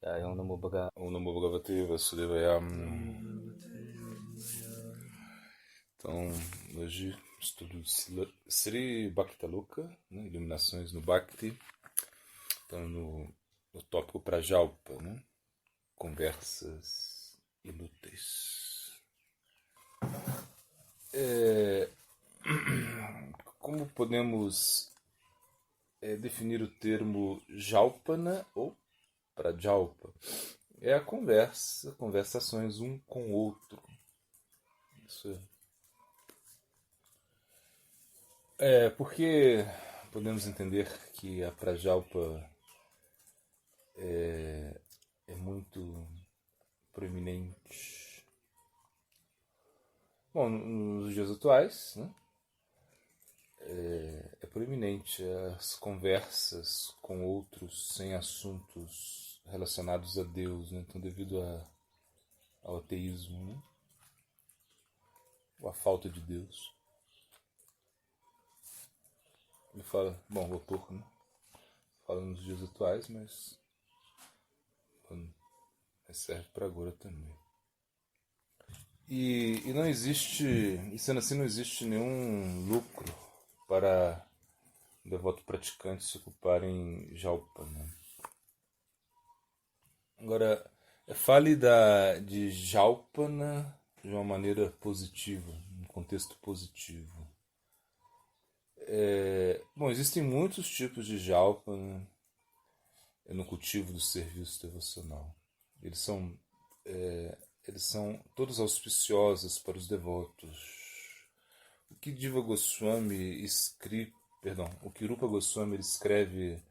Om Namo Bhagavate Vasudevaya. Então, hoje estudo Sri Bhaktaloka, né? Iluminações no Bhakti. Então, no tópico Prajalpa, né? Conversas inúteis. Como podemos definir o termo Jalpana ou Prajalpa? É a conversações um com o outro. Isso porque podemos entender que a Prajalpa é muito proeminente. Bom, nos dias atuais, né? É proeminente as conversas com outros sem assuntos relacionados a Deus, né? Então, devido ao ateísmo, né? Ou à falta de Deus. Ele fala, bom, o autor, né? Fala nos dias atuais, mas serve para agora também. E não existe, e sendo assim, não existe nenhum lucro para o devoto praticante se ocuparem Jalpana. Agora, fale de Jalpana de uma maneira positiva, num contexto positivo. Bom, existem muitos tipos de Jalpana no cultivo do serviço devocional. Eles são todos auspiciosos para os devotos. O que Diva Goswami o que Rupa Goswami escreve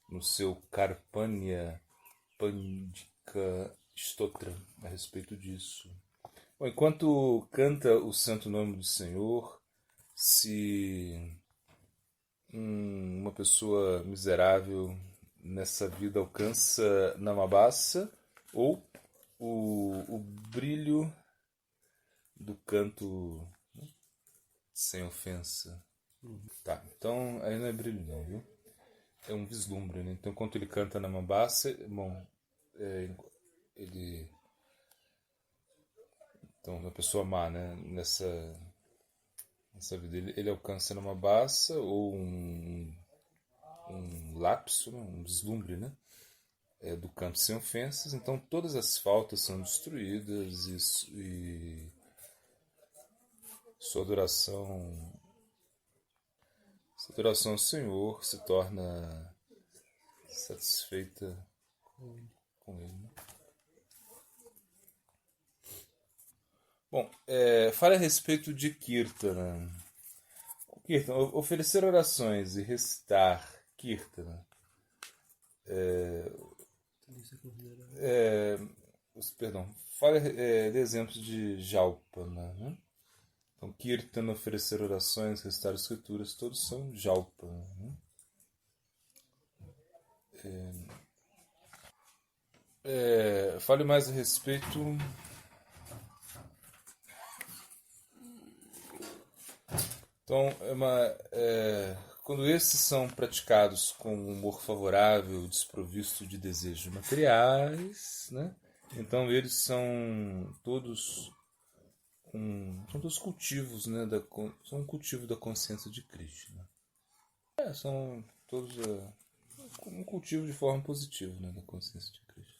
no seu Karpanya Pandika Stotra a respeito disso. Bom, enquanto canta o santo nome do Senhor, se uma pessoa miserável nessa vida alcança Namabasa, ou o brilho do canto, né? Sem ofensa. Tá, então aí não é brilho não, viu? É um vislumbre, né? Então enquanto ele canta Namabasa, bom, ele... Então, uma pessoa má, né? Nessa vida, ele alcança Namabasa, ou um lapso, né? Um vislumbre, né? Do canto sem ofensas, então todas as faltas são destruídas e sua adoração ao Senhor se torna satisfeita com Ele. Né? Bom, fale a respeito de Kirtana. Oferecer orações e recitar Kirtana. Fale de exemplos de Jalpana, né? Então, Kirtana, oferecer orações, recitar escrituras, todos são Jalpana. Né? Fale mais a respeito... Então, quando esses são praticados com humor favorável, desprovisto de desejos materiais, né? Então eles são todos cultivos, né? São um cultivo da consciência de Krishna. São todos um cultivo de forma positiva, né? Da consciência de Krishna.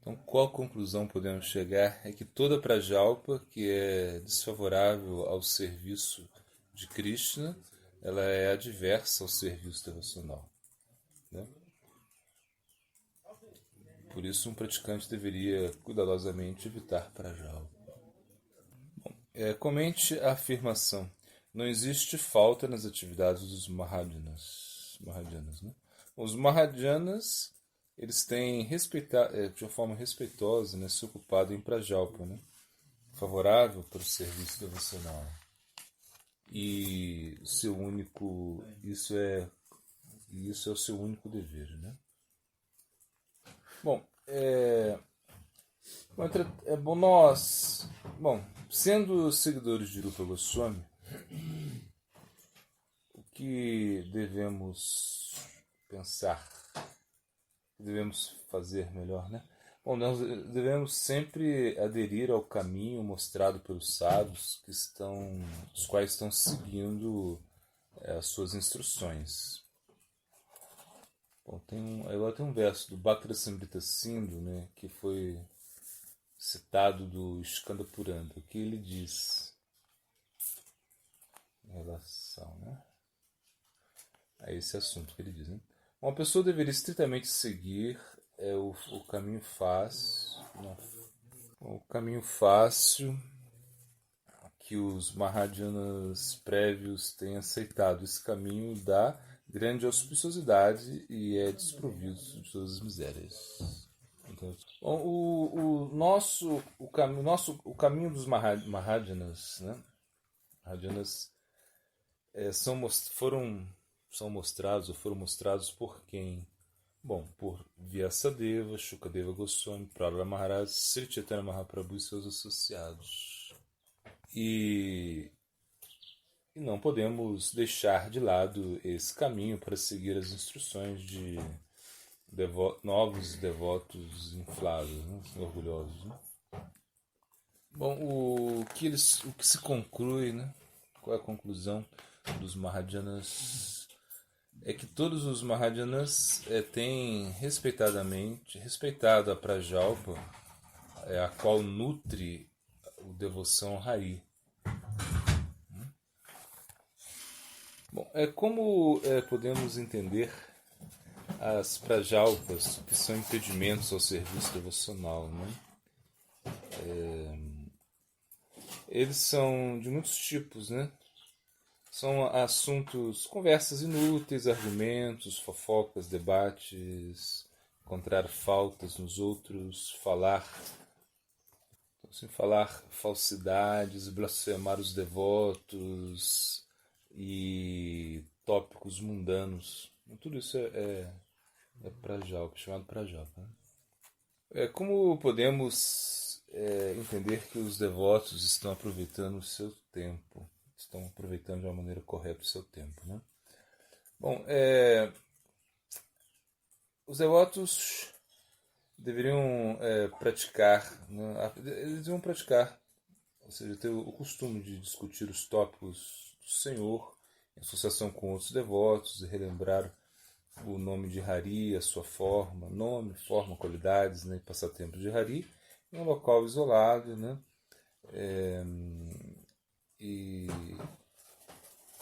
Então, qual conclusão podemos chegar? É que toda prajalpa que é desfavorável ao serviço de Krishna, ela é adversa ao serviço devocional. Né? Por isso, um praticante deveria cuidadosamente evitar prajalpa. Comente a afirmação. Não existe falta nas atividades dos Mahājanas. Né? Os Mahājanas, eles têm de uma forma respeitosa, né, se ocupado em prajalpa, né, favorável para o serviço devocional. E isso é o seu único dever, né? Bom, sendo seguidores de Rupa Goswami, o que devemos pensar devemos fazer melhor, né? Bom, nós devemos sempre aderir ao caminho mostrado pelos sábios os quais estão seguindo as suas instruções. Bom, agora tem um verso do Bhaktirasamrita Sindhu, né, que foi citado do Skanda Purana, que ele diz em relação, né, a esse assunto que ele diz, né? Uma pessoa deveria estritamente seguir o caminho fácil, não, o caminho fácil que os Mahajanas prévios têm aceitado. Esse caminho dá grande auspiciosidade e é desprovido de todas as misérias. Então, bom, o caminho dos Mahajanas, né? Mahajanas são mostrados ou foram mostrados por quem? Bom, por Vyasadeva, Shukadeva Goswami, Prahlada Maharaj, Sri Chaitanya Mahaprabhu e seus associados. E não podemos deixar de lado esse caminho para seguir as instruções de novos devotos inflados, né? Orgulhosos. Né? Bom, o que se conclui, né? Qual é a conclusão dos Mahajanas? É que todos os Mahajanas têm respeitado a Prajalpa, a qual nutre a devoção Hari. Bom, como podemos entender as prajalpas, que são impedimentos ao serviço devocional, né? Eles são de muitos tipos, né? São assuntos, conversas inúteis, argumentos, fofocas, debates, encontrar faltas nos outros, falar falsidades, blasfemar os devotos e tópicos mundanos. Tudo isso é prajalpa, chamado prajalpa. Né? Como podemos entender que os devotos estão aproveitando o seu tempo? Estão aproveitando de uma maneira correta o seu tempo. Né? Bom, os devotos deveriam praticar, né? Eles deveriam praticar, ou seja, ter o costume de discutir os tópicos do Senhor em associação com outros devotos e relembrar o nome de Hari, a sua forma, qualidades, né, e passatempos de Hari em um local isolado, né? E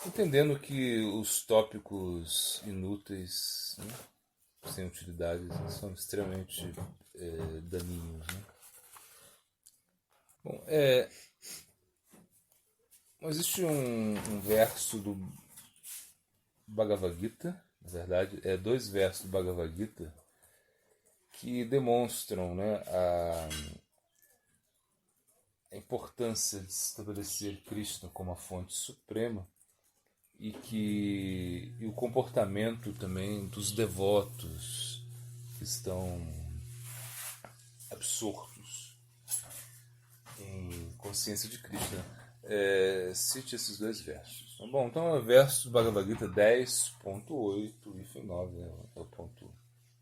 entendendo que os tópicos inúteis, né, sem utilidade, são extremamente daninhos. Né? Bom, existe um verso do Bhagavad Gita, na verdade, dois versos do Bhagavad Gita que demonstram, né, a importância de se estabelecer Krishna como a fonte suprema e o comportamento também dos devotos que estão absortos em consciência de Krishna. Cite esses dois versos. Bom, então é o verso do Bhagavad Gita 10.8 e 9, né? É o ponto,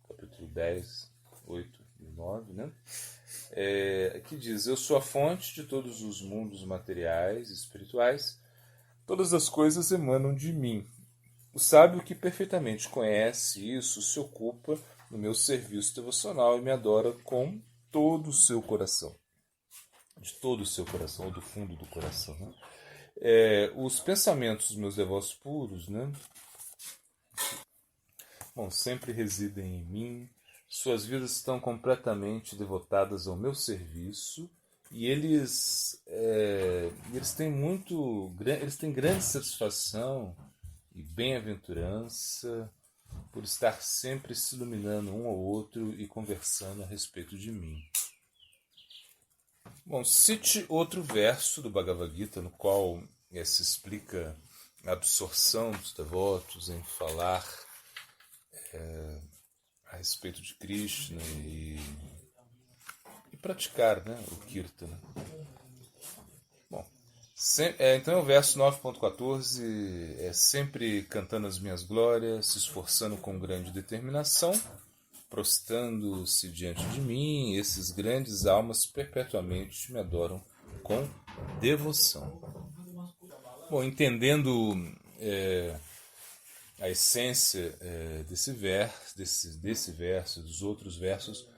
capítulo 10, 8 e 9, né? Que diz: eu sou a fonte de todos os mundos materiais e espirituais, todas as coisas emanam de mim. O sábio que perfeitamente conhece isso se ocupa no meu serviço devocional e me adora com todo o seu coração. De todo o seu coração, ou do fundo do coração. Né? Os pensamentos dos meus devotos puros, né? Bom, sempre residem em mim. Suas vidas estão completamente devotadas ao meu serviço e eles têm grande satisfação e bem-aventurança por estar sempre se iluminando um ao outro e conversando a respeito de mim. Bom, cite outro verso do Bhagavad Gita no qual se explica a absorção dos devotos em falar a respeito de Krishna e praticar, né, o Kirtana. Bom, então o verso 9.14 sempre cantando as minhas glórias, se esforçando com grande determinação, prostrando-se diante de mim, esses grandes almas perpetuamente me adoram com devoção. Bom, entendendo a essência desse verso, dos outros versos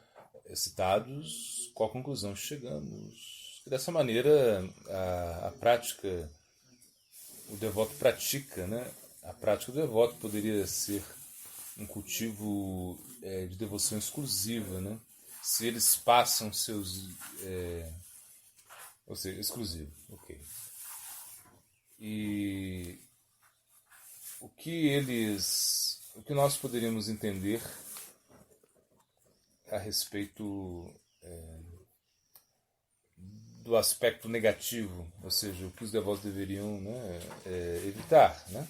citados, qual conclusão chegamos? Dessa maneira, a prática, o devoto pratica, né? A prática do devoto poderia ser um cultivo de devoção exclusiva, né? Se eles passam seus... ou seja, exclusivo, ok. E o que nós poderíamos entender a respeito do aspecto negativo, ou seja, o que os devotos deveriam, né, evitar, né?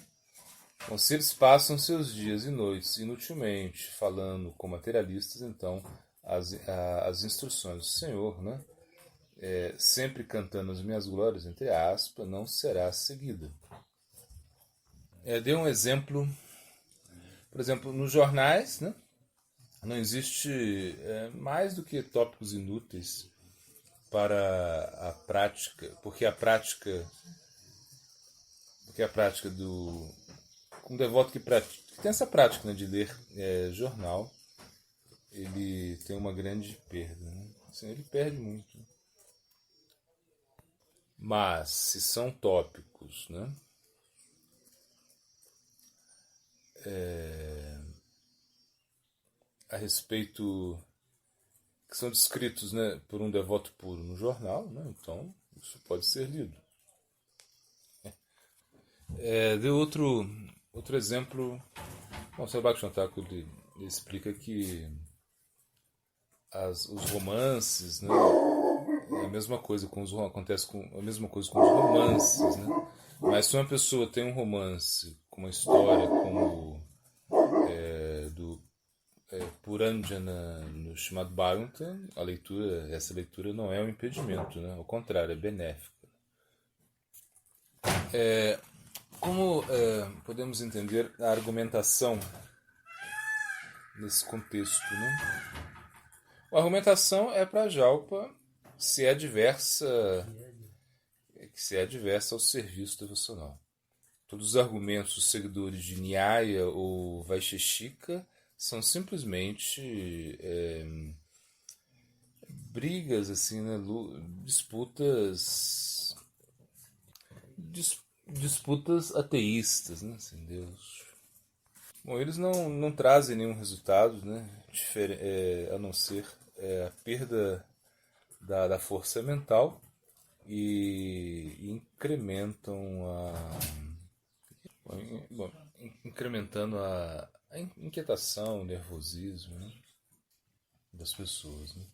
Então, se eles passam seus dias e noites inutilmente falando com materialistas, então as instruções do Senhor, né, sempre cantando as minhas glórias, entre aspas, não será seguida. Dei um exemplo, por exemplo, nos jornais, né, não existe mais do que tópicos inúteis para a prática, porque a prática do um devoto que tem essa prática, né, de ler jornal, ele tem uma grande perda, né? Assim, ele perde muito. Mas se são tópicos, né, a respeito que são descritos, né, por um devoto puro no jornal, né, então isso pode ser lido. De outro exemplo, o Sr. Bhakti Thakur ele explica que os romances, né, a mesma coisa acontece com a mesma coisa com os romances, né? Mas se uma pessoa tem um romance com uma história como do Puranjana no Srimad Bhagavatam, essa leitura não é um impedimento, né? Ao contrário, é benéfica. Como podemos entender a argumentação nesse contexto, né? A argumentação é para Jalpa se é adversa ao serviço devocional. Todos os argumentos dos seguidores de Nyaya ou Vaisheshika são simplesmente brigas, assim, né, disputas ateístas, né, sem Deus. Bom, eles não trazem nenhum resultado, né, a não ser a perda da força mental e incrementando a inquietação, o nervosismo, né, das pessoas, né?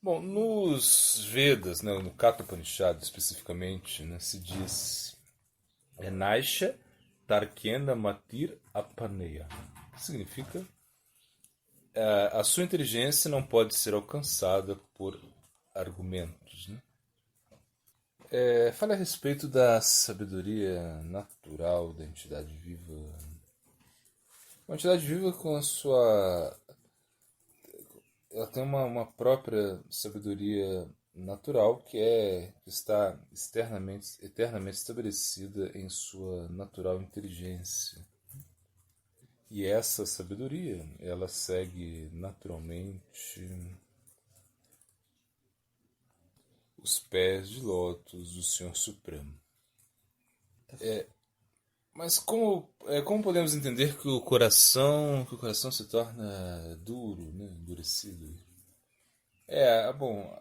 Bom, nos Vedas, né, no Katha Upanishad especificamente, né, se diz Naisha Tarkena Matir Apaneya, que significa a sua inteligência não pode ser alcançada por argumentos, né? Fale a respeito da sabedoria natural da entidade viva. Uma entidade viva com a sua... ela tem uma própria sabedoria natural que está eternamente estabelecida em sua natural inteligência. E essa sabedoria, ela segue naturalmente os pés de lótus do Senhor Supremo. Mas como podemos entender que o coração se torna duro, né, endurecido? Bom,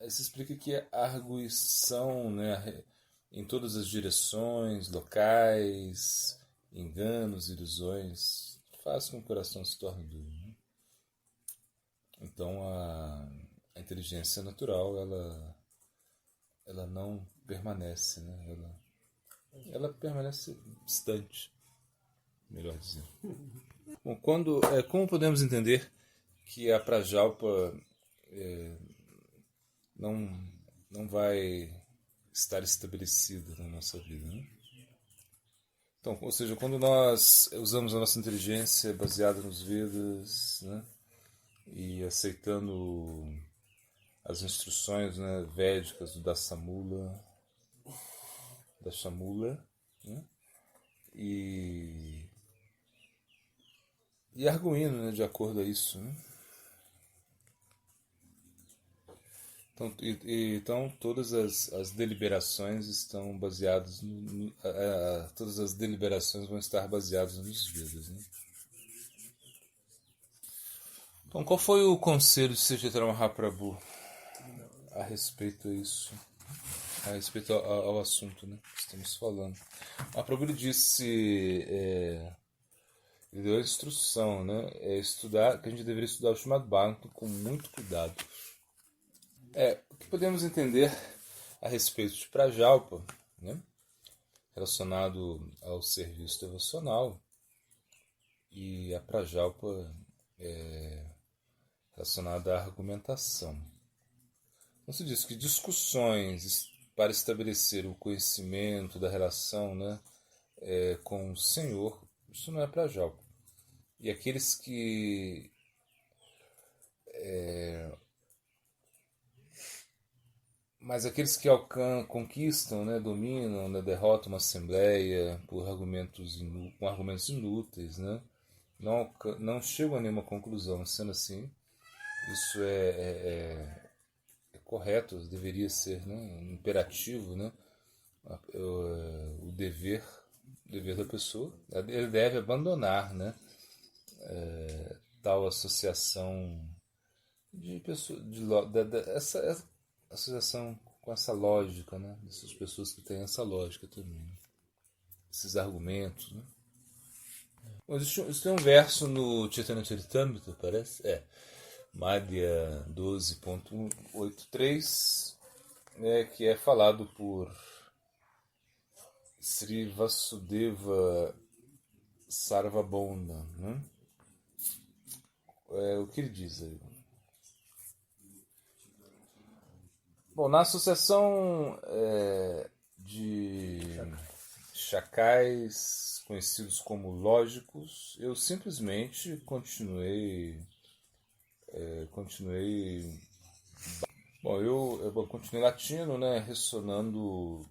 se explica que a arguição, né, em todas as direções, locais, enganos, ilusões, faz com que o coração se torne duro, né? Então a inteligência natural, ela não permanece, né? Ela permanece distante, melhor dizer. Bom, como podemos entender que a Prajalpa não vai estar estabelecida na nossa vida, né? Então, ou seja, quando nós usamos a nossa inteligência baseada nos Vedas, né, e aceitando as instruções, né, védicas do Dashamula, né, e, e arguindo, né, de acordo a isso, né? Então todas as deliberações estão baseadas todas as deliberações vão estar baseadas nos Vedas, né? Então, qual foi o conselho de Sri Mahaprabhu a respeito a isso, a respeito ao assunto, né, que estamos falando? Mahaprabhu disse, ele deu a instrução, né, estudar, que a gente deveria estudar o Srimad Bhagavatam com muito cuidado. O que podemos entender a respeito de Prajalpa, né, relacionado ao serviço devocional, e a Prajalpa relacionada à argumentação. Então se diz que discussões para estabelecer o conhecimento da relação, né, com o Senhor, isso não é Prajalpa. E aqueles que mas aqueles que conquistam, né, dominam, né, derrotam uma assembleia por com argumentos inúteis, né, não chegam a nenhuma conclusão. Sendo assim, isso é correto, deveria ser, né, um imperativo, né, o dever da pessoa. Ele deve abandonar, né, tal associação de pessoas, essa associação com essa lógica, né? Dessas pessoas que têm essa lógica também, esses argumentos, né? Bom, existe um verso no Chaitanya Charitamrita, parece? Madhya 12.83, né, que é falado por Sri Vasudeva Sarvabhauma, né? O que ele diz aí? Bom, na associação de chacais conhecidos como lógicos, eu simplesmente continuei. Bom, eu continuei latino, né? Ressonando.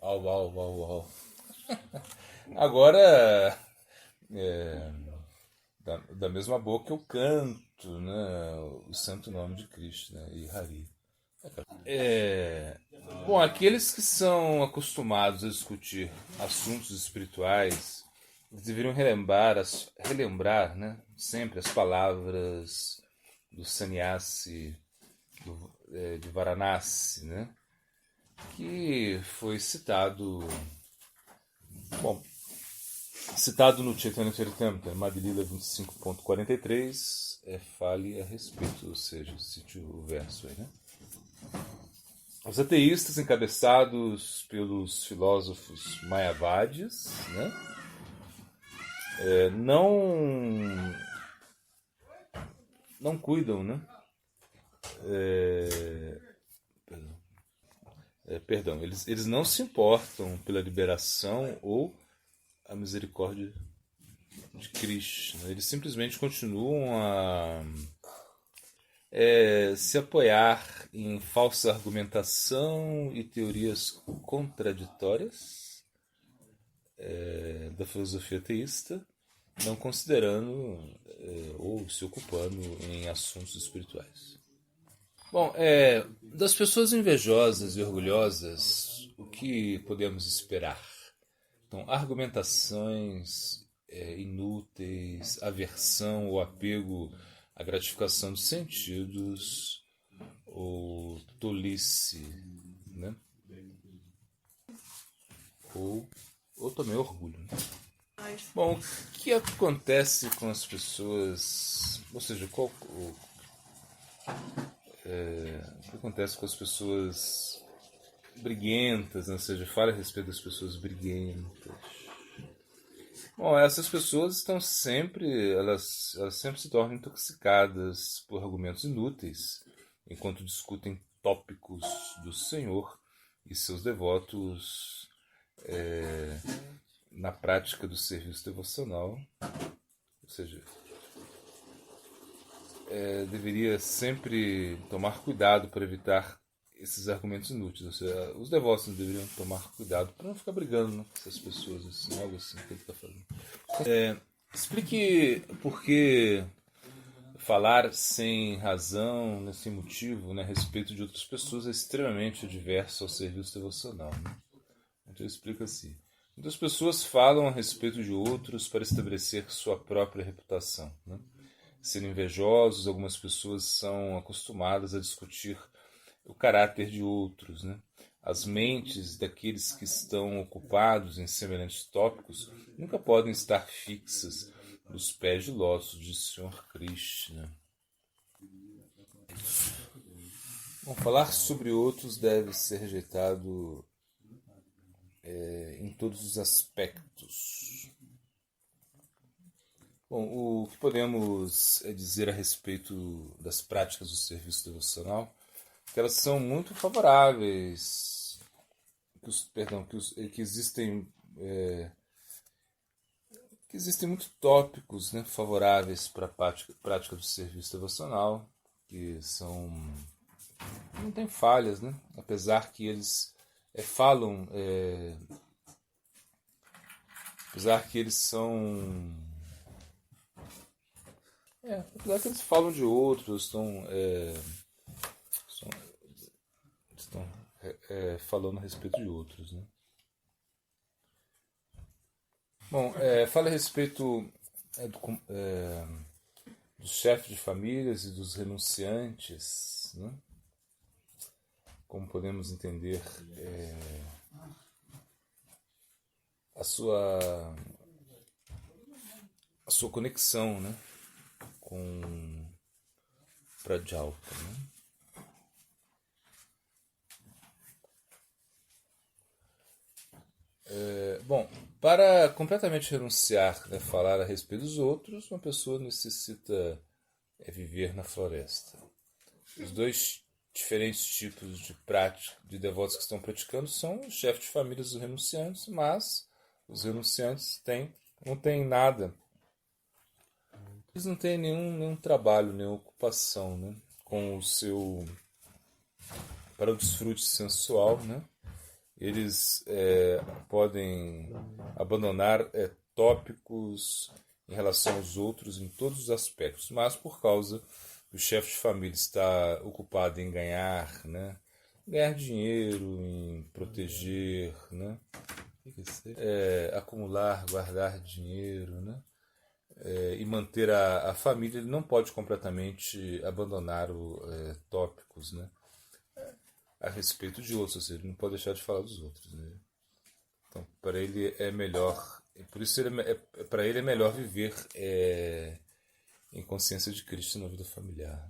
Au. Agora, da mesma boca eu canto, né, o santo nome de Krishna, e Hari. Bom, aqueles que são acostumados a discutir assuntos espirituais deveriam relembrar, né, sempre as palavras do sannyasi de Varanasi, né, que foi citado no Chaitanya Charitamrita, Madhya 25.43, fale a respeito, ou seja, cite o verso aí, né? Os ateístas, encabeçados pelos filósofos Mayavadis, né, não cuidam, né? Perdão, eles não se importam pela liberação ou a misericórdia de Krishna. Eles simplesmente continuam a se apoiar em falsa argumentação e teorias contraditórias da filosofia teísta, não considerando ou se ocupando em assuntos espirituais. Bom, das pessoas invejosas e orgulhosas, o que podemos esperar? Então, argumentações inúteis, aversão ou apego à gratificação dos sentidos, ou tolice, né? Ou também orgulho, né? Bom, o que acontece com as pessoas, ou seja, o que acontece com as pessoas briguentas, né? Ou seja, fala a respeito das pessoas briguentas. Bom, essas pessoas estão elas sempre se tornam intoxicadas por argumentos inúteis, enquanto discutem tópicos do Senhor e seus devotos na prática do serviço devocional, ou seja, deveria sempre tomar cuidado para evitar esses argumentos inúteis. Ou seja, os devotos deveriam tomar cuidado para não ficar brigando, né, com essas pessoas, assim, algo assim que ele está falando. Explique por que falar sem razão, né, sem motivo, né, a respeito de outras pessoas é extremamente adverso ao serviço devocional. Né? Então ele explica assim. Muitas pessoas falam a respeito de outros para estabelecer sua própria reputação. Né? Sendo invejosos, algumas pessoas são acostumadas a discutir o caráter de outros. Né? As mentes daqueles que estão ocupados em semelhantes tópicos nunca podem estar fixas nos pés de lótus de Sr. Krishna. Bom, falar sobre outros deve ser rejeitado em todos os aspectos. Bom, o que podemos dizer a respeito das práticas do serviço devocional? Que elas são muito favoráveis, que existem muitos tópicos, né, favoráveis para a prática do serviço devocional, que não tem falhas, né, apesar que eles falam, apesar que eles são, apesar que eles falam de outros, estão falando a respeito de outros, né? Bom, fala a respeito dos chefes de famílias e dos renunciantes, né? Como podemos entender a sua conexão, né, com Prajalpa, né? Bom, para completamente renunciar, né, falar a respeito dos outros, uma pessoa necessita viver na floresta. Os dois diferentes tipos de prática de devotos que estão praticando são os chefes de famílias e os renunciantes, mas os renunciantes não têm nada. Eles não têm nenhum trabalho, nenhuma ocupação, né, com o seu para o desfrute sensual, né? Eles podem abandonar tópicos em relação aos outros em todos os aspectos, mas por causa que o chefe de família está ocupado em ganhar, né? Ganhar dinheiro, em proteger, né? Acumular, guardar dinheiro, né? E manter a família, ele não pode completamente abandonar tópicos, né, a respeito de outros, ou seja, ele não pode deixar de falar dos outros, né? Então, para ele é melhor, por isso para ele é melhor viver em consciência de Cristo na vida familiar.